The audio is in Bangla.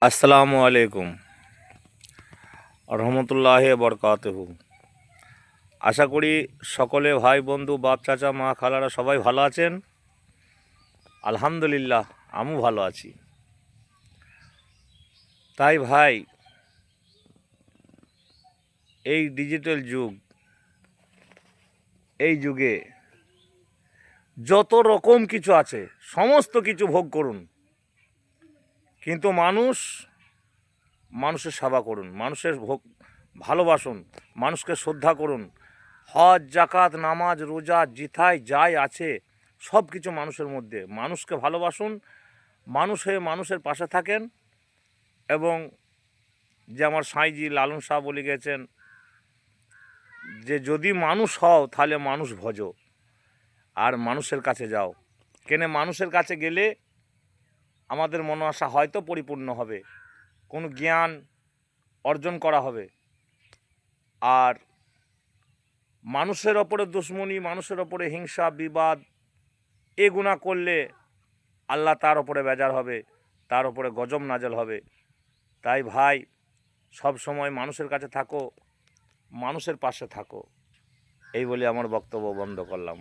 আসসালামু আলাইকুম রহমতুল্লাহ বরকাতুহু। আশা করি সকলে ভাই বন্ধু বাপ চাচা মা খালারা সবাই ভালো আছেন। আলহামদুলিল্লাহ আমিও ভালো আছি। তাই ভাই, এই ডিজিটাল যুগ, এই যুগে যত রকম কিছু আছে সমস্ত কিছু ভোগ করুন, কিন্তু মানুষের সেবা করুন, মানুষের ভালোবাসুন, মানুষকে শ্রদ্ধা করুন। হজ জাকাত নামাজ রোজা জিথায় যাই আছে সব কিছু মানুষের মধ্যে। মানুষকে ভালোবাসুন, মানুষ হয়ে মানুষের পাশে থাকেন। এবং যে আমার সাঁইজি লালন শাহ বলে গেছেন যে যদি মানুষ হও তাহলে মানুষ ভজো আর মানুষের কাছে যাও। কেন মানুষের কাছে গেলে আমাদের মন আশা হয়তো পরিপূর্ণ হবে, কোনো জ্ঞান অর্জন করা হবে। আর মানুষের ওপরে দুশ্মনী, মানুষের ওপরে হিংসা বিবাদ এগুনা করলে আল্লাহ তার ওপরে বেজার হবে, তার ওপরে গজব নাজেল হবে। তাই ভাই, সব সময় মানুষের কাছে থাকো, মানুষের পাশে থাকো। এই বলে আমার বক্তব্য বন্ধ করলাম।